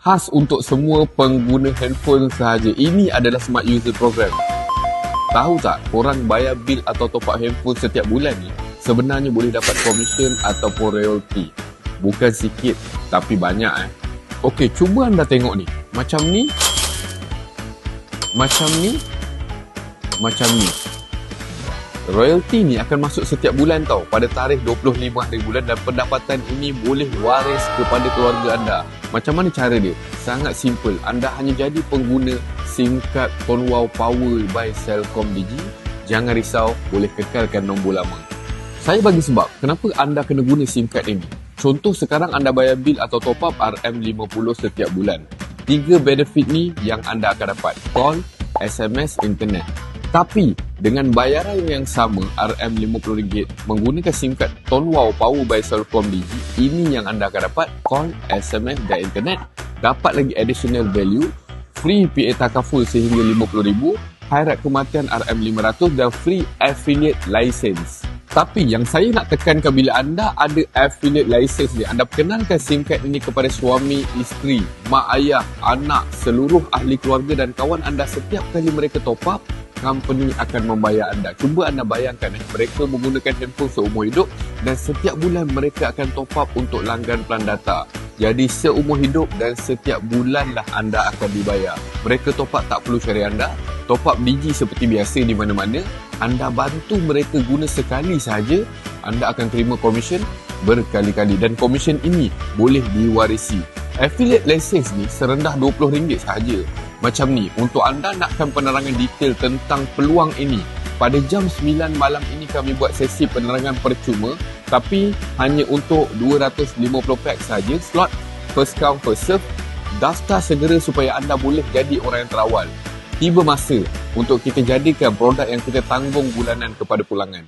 khas untuk semua pengguna handphone sahaja. Ini adalah Smart User Program. Tahu tak, korang bayar bil atau top up handphone setiap bulan ni sebenarnya boleh dapat komisen ataupun royalty. Bukan sikit, tapi banyak Okey, cuba anda tengok ni. Macam ni. Macam ni. Macam ni. Royalty ni akan masuk setiap bulan tau, pada tarikh 25 hari bulan, dan pendapatan ini boleh waris kepada keluarga anda. Macam mana cara dia? Sangat simple. Anda hanya jadi pengguna SIM card Tonwow Power by Celcom Digi. Jangan risau, boleh kekalkan nombor lama. Saya bagi sebab kenapa anda kena guna SIM card ini. Contoh sekarang anda bayar bil atau top up RM50 setiap bulan. 3 benefit ni yang anda akan dapat: call, SMS, internet. Tapi dengan bayaran yang sama RM50 menggunakan SIM card Tonwow Power by Celcom Digi, ini yang anda akan dapat: call, SMS dan internet. Dapat lagi additional value, free PA takaful sehingga RM50,000, khairat kematian RM500 dan free affiliate license. Tapi yang saya nak tekankan, bila anda ada affiliate license ni, anda perkenalkan SIM card ini kepada suami, isteri, mak ayah, anak, seluruh ahli keluarga dan kawan anda. Setiap kali mereka top up, company akan membayar anda. Cuba anda bayangkan, mereka menggunakan handphone seumur hidup dan setiap bulan mereka akan top up untuk langgan plan data. Jadi seumur hidup dan setiap bulanlah anda akan dibayar. Mereka top up tak perlu cari anda. Top up Digi seperti biasa di mana-mana. Anda bantu mereka guna sekali sahaja, anda akan terima komisen berkali-kali, dan komisen ini boleh diwarisi. Affiliate license ni serendah RM20 sahaja. Macam ni, untuk anda nakkan penerangan detail tentang peluang ini, pada jam 9 malam ini kami buat sesi penerangan percuma, tapi hanya untuk 250 pack saja. Slot first come first serve. Daftar segera supaya anda boleh jadi orang yang terawal. Tiba masa untuk kita jadikan produk yang kita tanggung bulanan kepada pulangan.